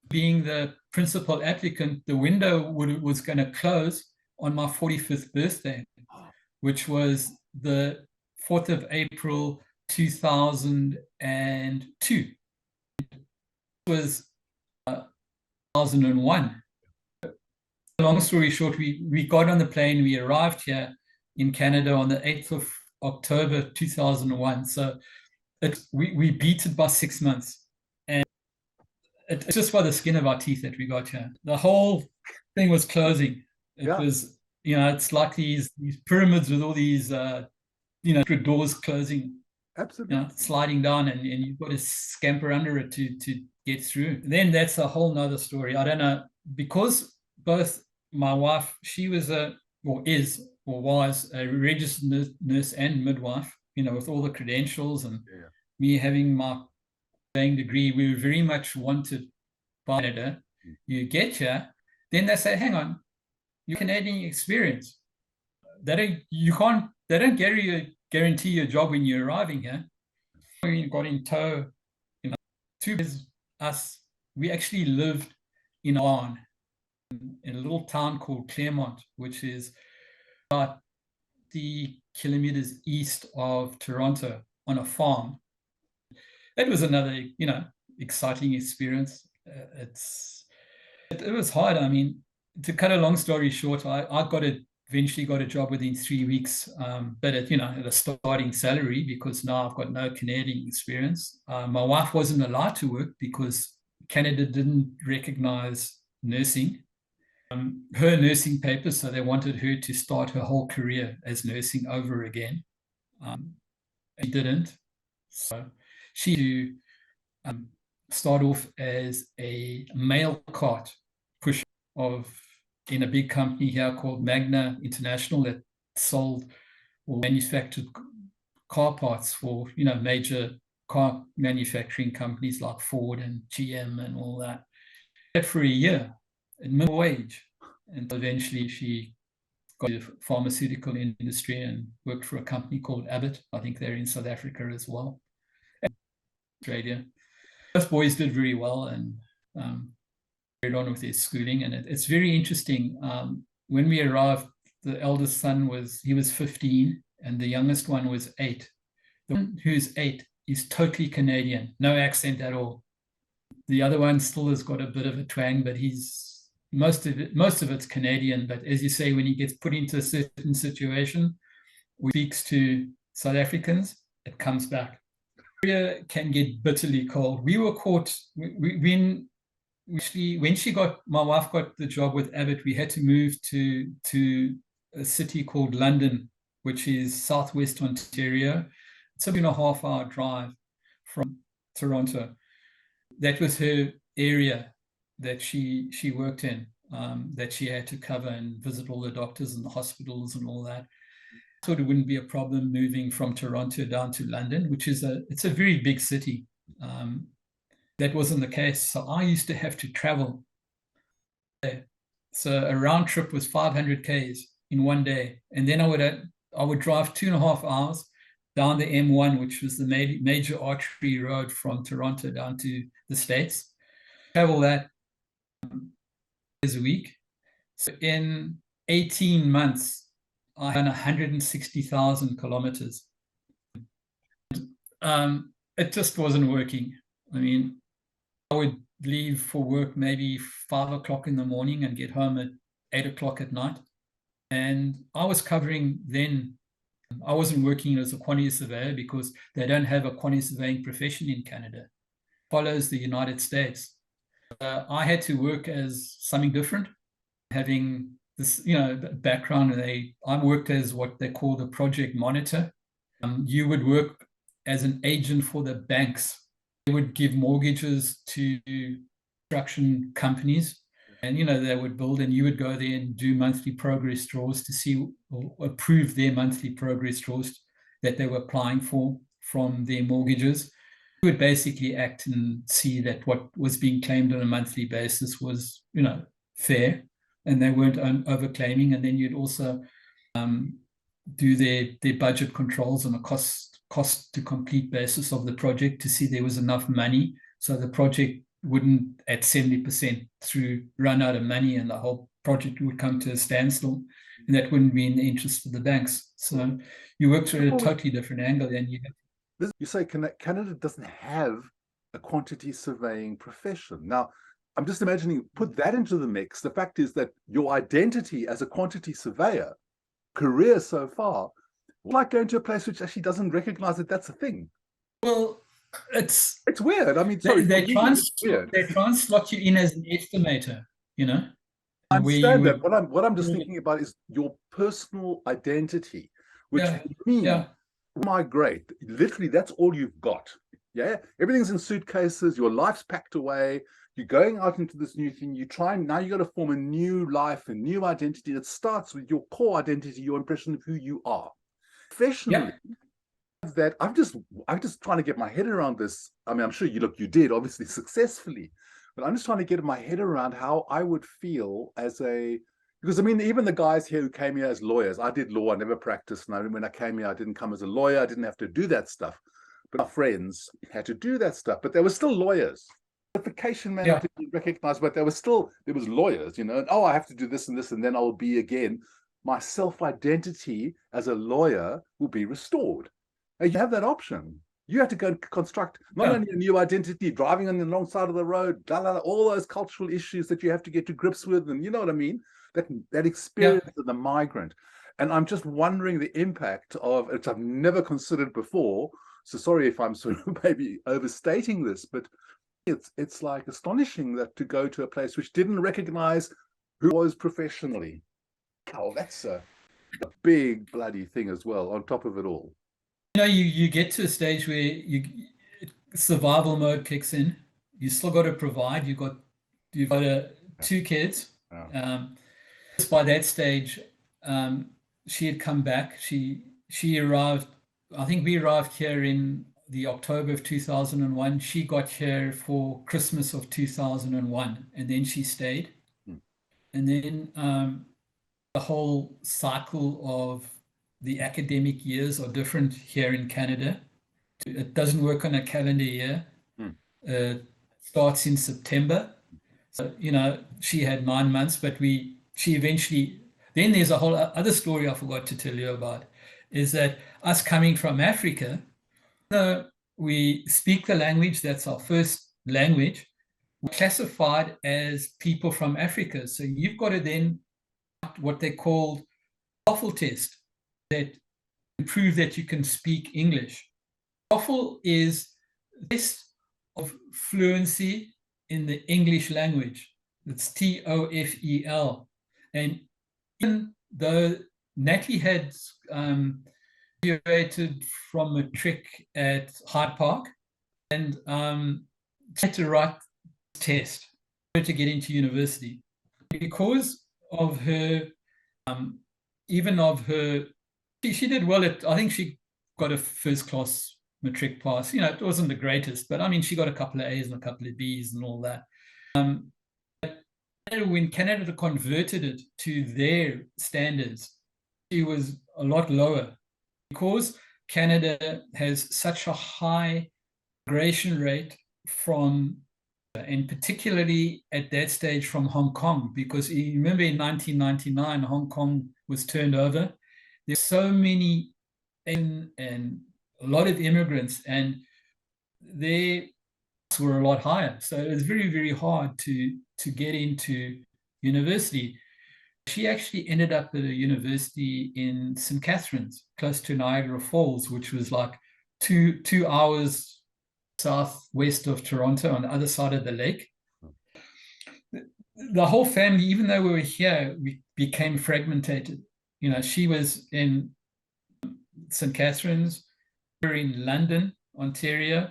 being the principal applicant, the window was going to close on my 45th birthday, which was the 4th of April 2002. It was 2001. Long story short, we got on the plane, we arrived here in Canada on the 8th of October 2001. So we beat it by 6 months. And it's just by the skin of our teeth that we got here. The whole thing was closing. It was, it's like these pyramids with all these, doors closing. Absolutely. Sliding down, and you've got to scamper under it to get through. Then that's a whole nother story. I don't know, because both my wife, she was was a registered nurse and midwife, with all the credentials, and me having my degree, we were very much wanted by Canada. You get here, then they say, hang on, you're Canadian experience. They don't guarantee your job when you're arriving here. We got in tow, two is us. We actually lived in a little town called Claremont, which is about 30 kilometers east of Toronto, on a farm. It was another, exciting experience. It was hard. I mean, to cut a long story short, I eventually got a job within 3 weeks, but at a starting salary, because now I've got no Canadian experience. My wife wasn't allowed to work because Canada didn't recognize nursing, her nursing papers, so they wanted her to start her whole career as nursing over again. She didn't, so she start off as a mail cart pusher in a big company here called Magna International that sold or manufactured car parts for major car manufacturing companies like Ford and GM and all that. For a year at minimum wage, and eventually she got into the pharmaceutical industry and worked for a company called Abbott. I think they're in South Africa as well, and Australia. Both boys did very well and carried on with their schooling, and it's very interesting. When we arrived, the eldest son was 15, and the youngest one was 8. The one who's 8 is totally Canadian, no accent at all. The other one still has got a bit of a twang, but most of it's Canadian. But as you say, when he gets put into a certain situation, he speaks to South Africans, it comes back. It can get bitterly cold. We were caught when my wife got the job with Abbott. We had to move to a city called London, which is southwest Ontario. It's a 2.5-hour drive from Toronto. That was her area that she worked in, that she had to cover and visit all the doctors and the hospitals and all that. I thought it wouldn't be a problem moving from Toronto down to London, which is it's a very big city. That wasn't the case. So I used to have to travel. So a round trip was 500 Ks in one day. And then I would drive 2.5 hours down the M1, which was the major artery road from Toronto down to the States. Travel that days a week. So in 18 months, I had 160,000 kilometers. It just wasn't working. I mean, I would leave for work maybe 5 o'clock in the morning and get home at 8 o'clock at night. And I was covering then, I wasn't working as a quantity surveyor because they don't have a quantity surveying profession in Canada. It follows the United States. I had to work as something different, having this, background. I worked as what they call the project monitor. You would work as an agent for the banks. They would give mortgages to construction companies, and they would build, and you would go there and do monthly progress draws to see or approve their monthly progress draws that they were applying for from their mortgages. You would basically act and see that what was being claimed on a monthly basis was, fair, and they weren't overclaiming. And then you'd also do their budget controls on a cost to complete basis of the project to see there was enough money so the project wouldn't at 70% through run out of money and the whole project would come to a standstill, and that wouldn't be in the interest of the banks. So you work through a totally different angle. And you say Canada doesn't have a quantity surveying profession. Now, I'm just imagining, put that into the mix. The fact is that your identity as a quantity surveyor, career so far, like going to a place which actually doesn't recognize that that's a thing. Well, it's weird. I mean, sorry, they try and weird. they try and slot you in as an estimator, you know, I where you understand would, that. What I'm just thinking about is your personal identity, which yeah, would mean yeah, migrate. Literally, that's all you've got. Yeah, everything's in suitcases. Your life's packed away. You're going out into this new thing. You try and now you got to form a new life, a new identity that starts with your core identity, your impression of who you are. Professionally, that I'm just trying to get my head around this. I mean, I'm sure you did obviously successfully, but I'm just trying to get my head around how I would feel as a, because I mean, even the guys here who came here as lawyers, I did law, I never practiced. And when I came here, I didn't come as a lawyer. I didn't have to do that stuff. But our friends had to do that stuff, but they were still lawyers. Qualification may not be recognized, but there was lawyers, you know, and I have to do this, and then I'll be again. My self-identity as a lawyer will be restored. And you have that option. You have to go and construct not only a new identity, driving on the wrong side of the road, all those cultural issues that you have to get to grips with, and you know what I mean? That experience of the migrant. And I'm just wondering the impact of, which I've never considered before. So sorry if I'm sort of maybe overstating this, but it's like astonishing that to go to a place which didn't recognize who was professionally. Oh, that's a big bloody thing as well, on top of it all. You know, you get to a stage where survival mode kicks in. You still got to provide. You've got two kids. Just by that stage, she had come back. She arrived. I think we arrived here in the October of 2001. She got here for Christmas of 2001, and then she stayed. And then the whole cycle of the academic years are different here in Canada. It doesn't work on a calendar year. It starts in September. So, you know, she had 9 months, but she eventually, then there's a whole other story I forgot to tell you about, is that us coming from Africa, we speak the language, that's our first language, we're classified as people from Africa. So you've got to then what they call TOEFL test that prove that you can speak English. TOEFL is a test of fluency in the English language. It's TOEFL. And even though Natalie had graduated from matric at Hyde Park, and she had to write a test to get into university. Because of her, she did well at, I think she got a first class matric pass. You know, it wasn't the greatest, but I mean, she got a couple of A's and a couple of B's and all that. When Canada converted it to their standards, it was a lot lower because Canada has such a high migration rate from, and particularly at that stage from Hong Kong, because you remember in 1999, Hong Kong was turned over. There's so many and a lot of immigrants, and their were a lot higher. So it was very, very hard to get into university. She actually ended up at a university in St. Catharines, close to Niagara Falls, which was like two hours southwest of Toronto on the other side of the lake. The whole family, even though we were here, we became fragmented. You know, she was in St. Catharines, we were in London, Ontario,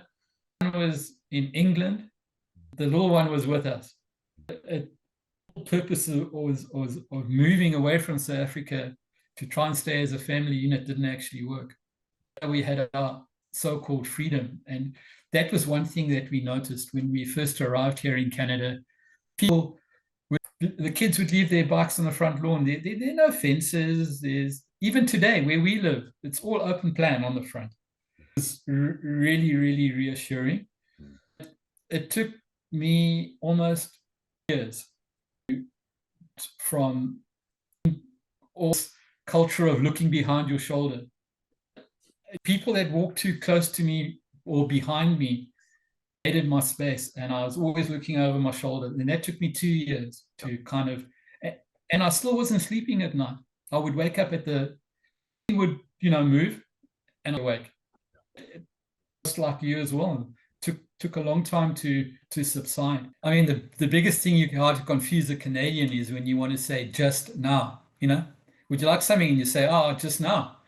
one was in England, the little one was with us. The purpose of moving away from South Africa to try and stay as a family unit didn't actually work. We had our so-called freedom, and that was one thing that we noticed when we first arrived here in Canada. The kids would leave their bikes on the front lawn. There are no fences. There's, even today where we live, it's all open plan on the front. It's really, really reassuring. It took me almost years from all culture of looking behind your shoulder. People that walk too close to me or behind me hated my space, and I was always looking over my shoulder. And that took me 2 years to kind of, and I still wasn't sleeping at night. I would wake up he would, move, and I'd wake. Just like you as well. Took a long time to subside. I mean, the biggest thing you can hard to confuse a Canadian is when you want to say just now, would you like something and you say, oh, just now.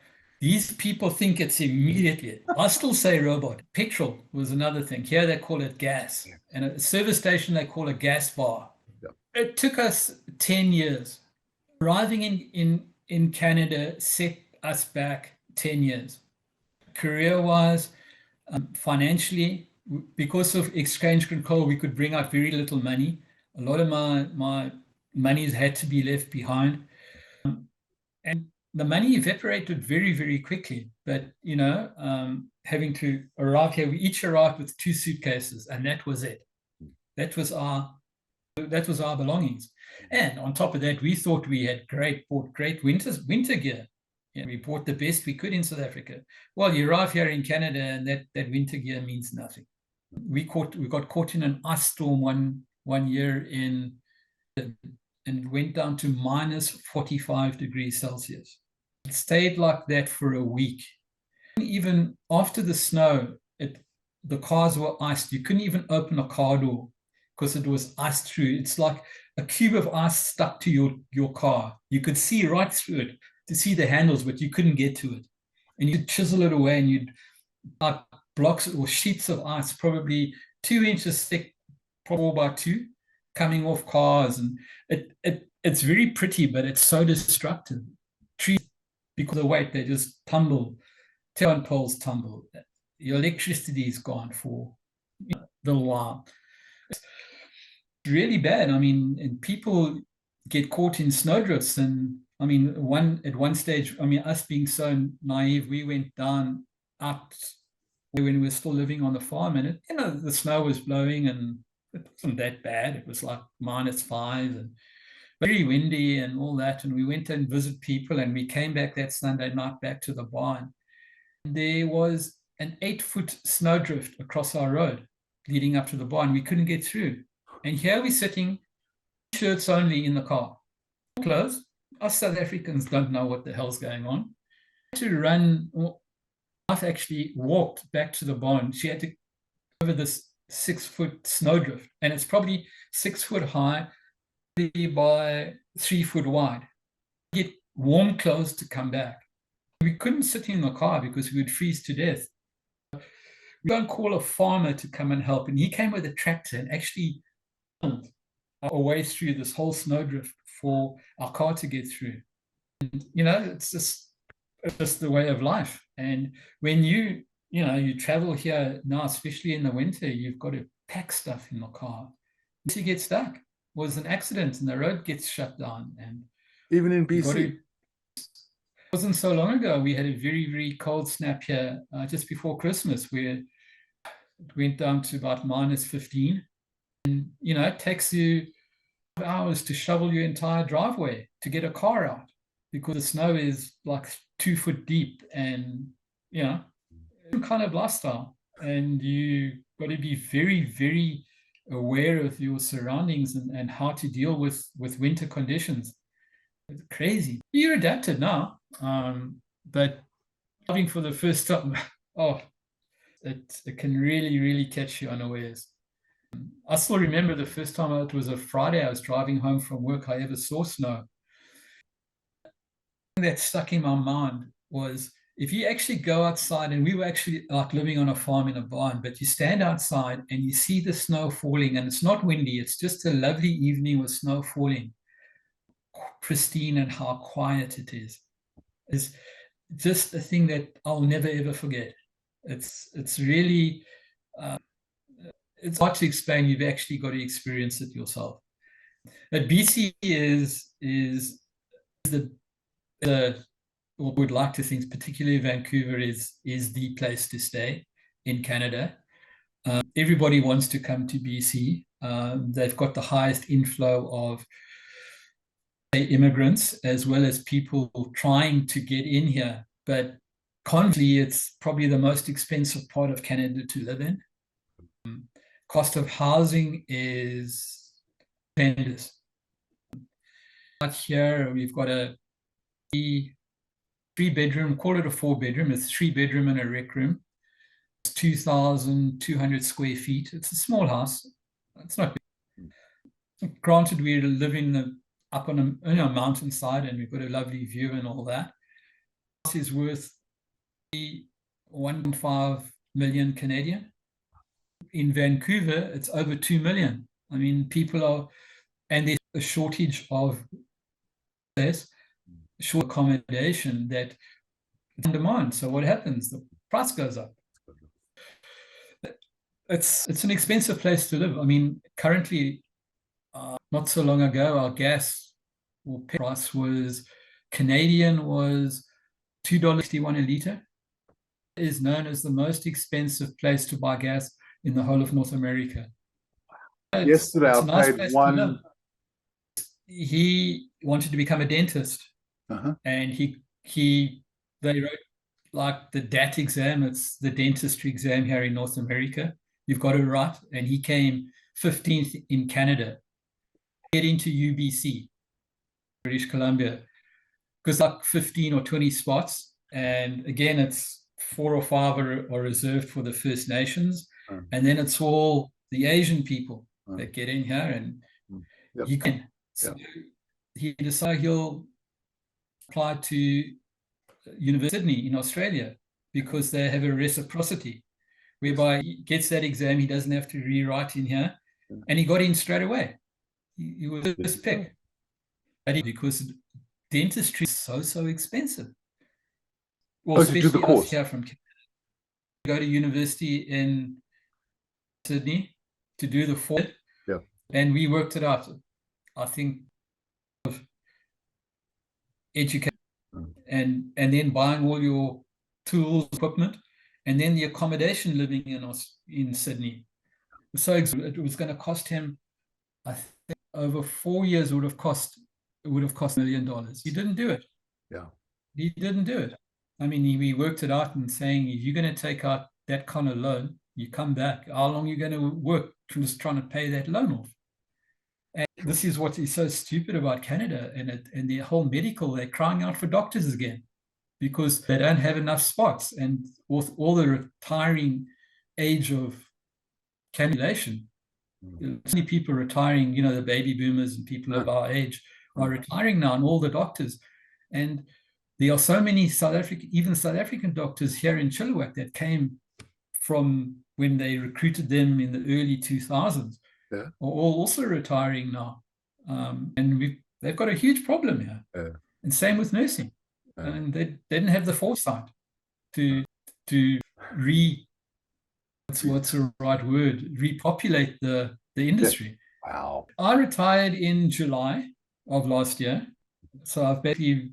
These people think it's immediately. I still say robot. Petrol was another thing. Here they call it gas. And at a service station, they call it gas bar. Yeah. It took us 10 years. Arriving in Canada set us back 10 years. Career-wise, financially, because of exchange control, we could bring out very little money. A lot of my monies had to be left behind. And the money evaporated very, very quickly. But, having to arrive here, we each arrived with 2 suitcases, and that was it. That was our belongings. And on top of that, we thought we had bought great winter gear. We bought the best we could in South Africa. Well, you arrive here in Canada, and that winter gear means nothing. We got caught in an ice storm one year and went down to minus 45 degrees Celsius. It stayed like that for a week. Even after the snow, the cars were iced. You couldn't even open a car door because it was iced through. It's like a cube of ice stuck to your car. You could see right through it to see the handles, but you couldn't get to it. And you'd chisel it away, and you'd like blocks or sheets of ice, probably 2 inches thick, 4 by 2, coming off cars. And it's very pretty, but it's so destructive. Trees, because of the weight, they just tumble. Telephone poles tumble. Your electricity is gone for a little while. It's really bad. I mean, and people get caught in snowdrifts. And I mean, at one stage, I mean, us being so naive, we went down out when we were still living on the farm, and the snow was blowing, and it wasn't that bad. It was like -5 and very windy and all that. And we went and visit people, and we came back that Sunday night back to the barn. And there was an 8-foot snowdrift across our road leading up to the barn. We couldn't get through. And here we're sitting, shirts only in the car. Clothes. Us South Africans don't know what the hell's going on. To run, I've actually walked back to the barn. She had to over this 6-foot snowdrift, and it's probably 6 foot high by 3 foot wide. Get warm clothes to come back. We couldn't sit in the car because we would freeze to death. We don't call a farmer to come and help, and he came with a tractor and actually our way through this whole snowdrift for our car to get through. And, it's just the way of life. And when you travel here now, especially in the winter, you've got to pack stuff in the car. If you get stuck, was an accident and the road gets shut down. And even in BC, it wasn't so long ago, we had a very, very cold snap here just before Christmas, where it went down to about -15. And it takes you hours to shovel your entire driveway to get a car out, because the snow is like 2 foot deep. And kind of lifestyle, and you got to be very, very aware of your surroundings and how to deal with winter conditions. It's crazy. You're adapted now, but driving for the first time, it can really, really catch you unawares. I still remember the first time, it was a Friday, I was driving home from work, I ever saw snow. The thing that stuck in my mind was, if you actually go outside, and we were actually like living on a farm in a barn, but you stand outside and you see the snow falling, and it's not windy, it's just a lovely evening with snow falling, pristine, and how quiet it is. It's just a thing that I'll never, ever forget. It's really, it's hard to explain. You've actually got to experience it yourself. But BC is would like to think, particularly Vancouver, is the place to stay in Canada. Everybody wants to come to BC. They've got the highest inflow of immigrants, as well as people trying to get in here. But conversely, it's probably the most expensive part of Canada to live in. Cost of housing is tremendous. Out here, we've got a three-bedroom, call it a four-bedroom. It's 3-bedroom and a rec room. It's 2,200 square feet. It's a small house. It's not big. Granted, we live up on a mountainside, and we've got a lovely view and all that. The house is worth 1.5 million Canadian. In Vancouver, it's over 2 million. I mean, and there's a shortage of short accommodation that it's on demand. So what happens? The price goes up. It's an expensive place to live. I mean, currently, not so long ago, our gas price was Canadian was $2.61 a liter. It is known as the most expensive place to buy gas in the whole of North America. Yesterday, I paid one. He wanted to become a dentist, and they wrote like the DAT exam. It's the dentistry exam here in North America. You've got to write, and he came 15th in Canada. Get into UBC, British Columbia, because like 15 or 20 spots, and again, it's 4 or 5 are reserved for the First Nations, and then it's all the Asian people that get in here, and you can. So he decided he'll apply to University of Sydney in Australia because they have a reciprocity, whereby he gets that exam, he doesn't have to rewrite in here, and he got in straight away. He was the first pick because dentistry is so expensive. Well, especially us here from Canada. Go to university in Sydney to do the 4, and we worked it out. I think of education and then buying all your tools, equipment, and then the accommodation living in Sydney. So it was going to cost him, I think, over 4 years it would have cost $1 million. He didn't do it. He didn't do it. I mean, we worked it out and saying, if you're going to take out that kind of loan, you come back, how long are you going to work just trying to pay that loan off? And this is what is so stupid about Canada and the whole medical. They're crying out for doctors again because they don't have enough spots. And with all the retiring age of population, many people retiring, the baby boomers and people of our age are retiring now, and all the doctors. And there are so many South African doctors here in Chilliwack that came from when they recruited them in the early 2000s. Are all also retiring now, and they've got a huge problem here. And same with nursing, and they didn't have the foresight to what's the right word, repopulate the industry. Wow! I retired in July of last year, so I've basically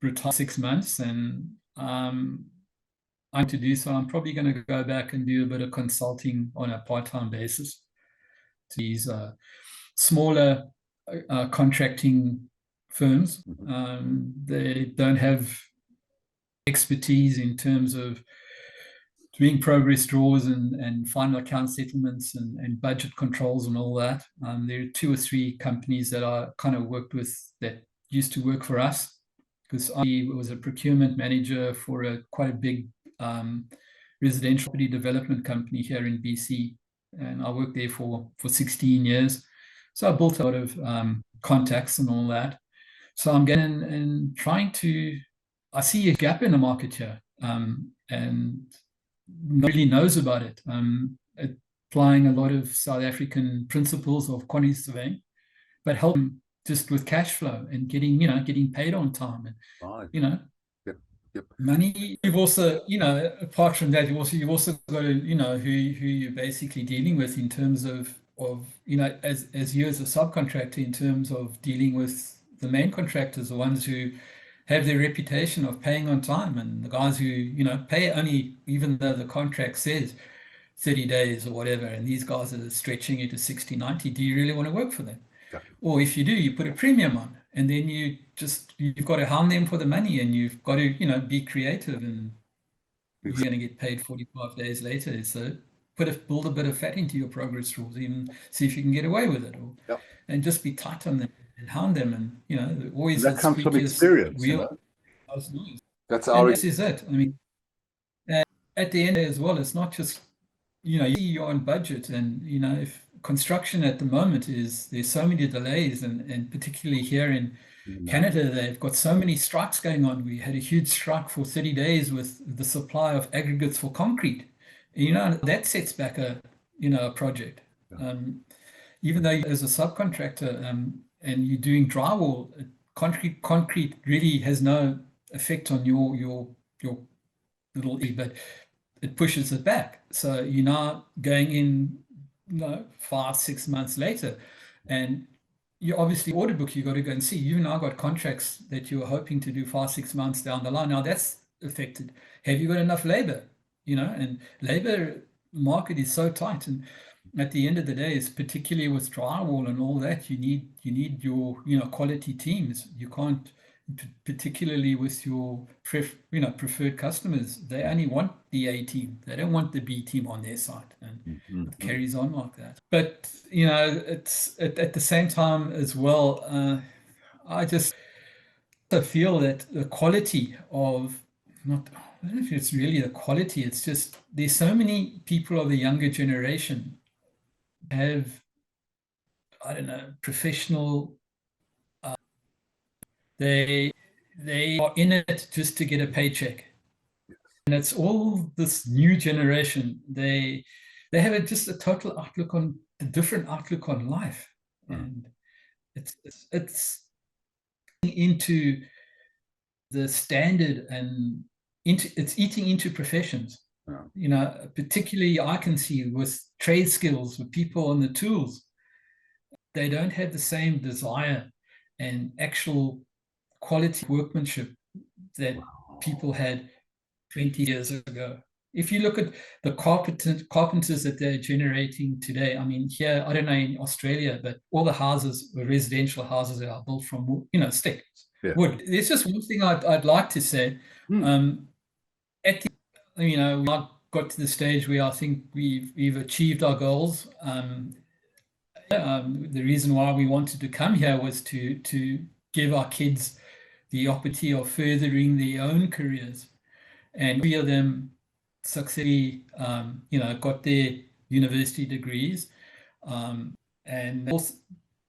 retired 6 months, and I'm to do so. I'm probably going to go back and do a bit of consulting on a part-time basis. These smaller contracting firms. They don't have expertise in terms of doing progress draws and final account settlements and budget controls and all that. There are 2 or 3 companies that I kind of worked with that used to work for us, because I was a procurement manager for quite a big residential property development company here in BC. And I worked there for 16 years. So I built a lot of contacts and all that. So I'm getting and trying to, I see a gap in the market here, and nobody knows about it. Applying a lot of South African principles of quantity surveying, but helping just with cash flow and getting paid on time. And, money. You've also, apart from that, you've also got to, who you're basically dealing with in terms of as you as a subcontractor, in terms of dealing with the main contractors, the ones who have their reputation of paying on time, and the guys who, pay only, even though the contract says 30 days or whatever, and these guys are stretching it to 60, 90. Do you really want to work for them? Or if you do, you put a premium on, and then you've got to hound them for the money, and you've got to, be creative, and you're going to get paid 45 days later. So build a bit of fat into your progress rules, even see if you can get away with it, or Yep. and just be tight on them and hound them, and always And that the comes from squeakiest experience, wheel. That's And our this is it. I mean, at the end as well, it's not just, you're on budget, and if construction at the moment there's so many delays, and particularly here in Canada, they've got so many strikes going on. We had a huge strike for 30 days with the supply of aggregates for concrete. That sets back a project. Even though as a subcontractor, and you're doing drywall, concrete really has no effect on your little but it pushes it back. So you're now going in, 5-6 months later, and you obviously order book, you got to go and see. You've now got contracts that you were hoping to do 5-6 months down the line. Now that's affected. Have you got enough labor? And labor market is so tight. And at the end of the day, is particularly with drywall and all that, you need your quality teams. You can't, particularly with your preferred customers, they only want the A team. They don't want the B team on their side, and it carries on like that. But it's at the same time as well. I just feel that the quality of I don't know if it's really the quality. It's just there's so many people of the younger generation have, I don't know, professional. They are in it just to get a paycheck, and it's all this new generation. They have just a total outlook on a different outlook on life, and it's into the standard, and it's eating into professions. Particularly I can see with trade skills, with people on the tools, they don't have the same desire and actual quality workmanship that people had 20 years ago. If you look at the carpenters that they're generating today, I mean, here, I don't know in Australia, but all the houses, the residential houses, are built from, sticks, wood. There's just one thing I'd like to say. At the, we got to the stage where I think we've achieved our goals. The reason why we wanted to come here was to give our kids the opportunity of furthering their own careers, and 3 of them successfully, got their university degrees, and all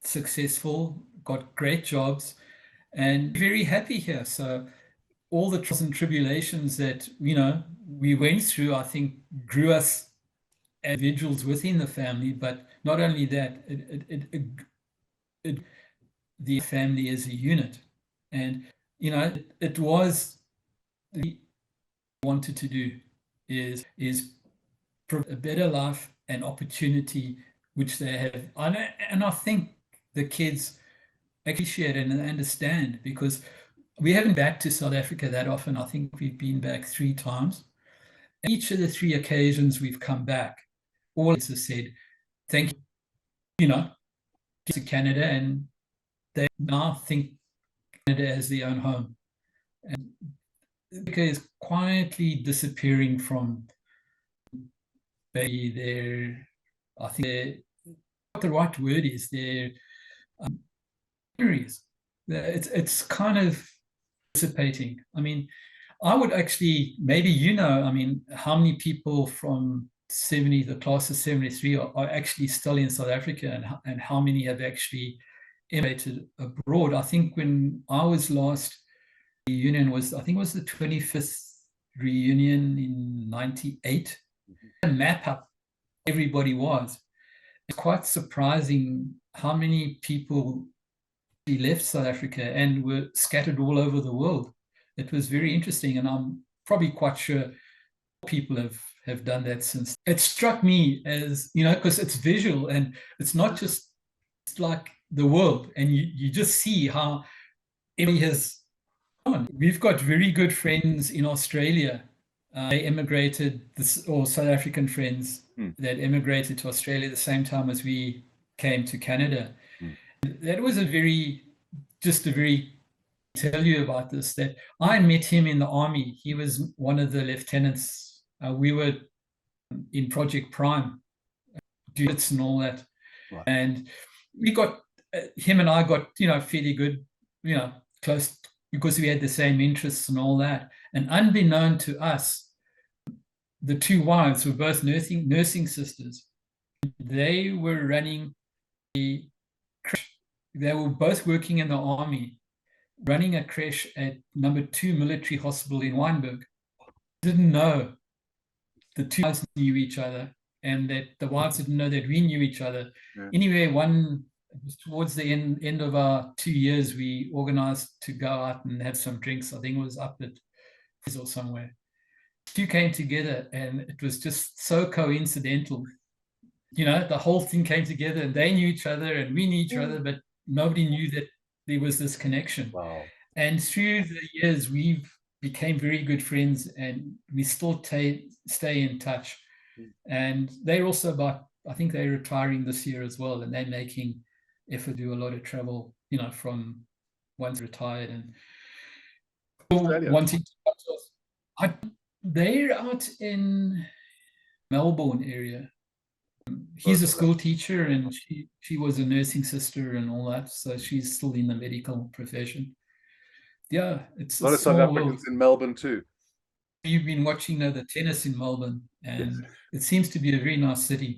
successful, got great jobs, and very happy here. So all the trials and tribulations that we went through, I think, grew us as individuals within the family. But not only that, the family as a unit, and it was the wanted to do is a better life and opportunity which they have. And I think the kids appreciate it and understand, because we haven't been back to South Africa that often. I think we've been back 3 times. And each of the 3 occasions we've come back, all has said, thank you, to Canada, and they now think Canada as their own home. And America is quietly disappearing from their, I think what the right word is, their memories. It's kind of dissipating. I mean, I would actually, maybe I mean, how many people from the class of 73 are actually still in South Africa, and how many have actually emigrated abroad? I think when I was last, the reunion was, I think it was the 25th reunion in 98. Map up everybody was. It's quite surprising how many people left South Africa and were scattered all over the world. It was very interesting, and I'm probably quite sure people have done that since. It struck me as, because it's visual, and it's not just, it's like the world, and you just see how everybody has gone. We've got very good friends in Australia. They emigrated, or South African friends that emigrated to Australia the same time as we came to Canada. That was tell you about this, that I met him in the army. He was one of the lieutenants. We were in Project Prime, duets and all that. Right. And we got, him and I got, fairly good, close, because we had the same interests and all that. And unbeknown to us, the two wives were both nursing sisters. They were running a creche. They were both working in the army, running a creche at number 2 military hospital in Wynberg. Didn't know the two wives knew each other, and that the wives didn't know that we knew each other. Yeah. Anyway, towards the end of our 2 years, we organized to go out and have some drinks. I think it was up at or somewhere. Two came together, and it was just so coincidental. The whole thing came together, and they knew each other and we knew each other, but nobody knew that there was this connection. Wow. And through the years, we became very good friends, and we still stay in touch. And they're also I think they're retiring this year as well, and they're making effort to do a lot of travel, from once retired and wanting to come to us. They're out in Melbourne area. He's a school teacher, and she was a nursing sister and all that, so she's still in the medical profession. Yeah, it's a lot of South Africans in Melbourne too. You've been watching the tennis in Melbourne, and it seems to be a very nice city.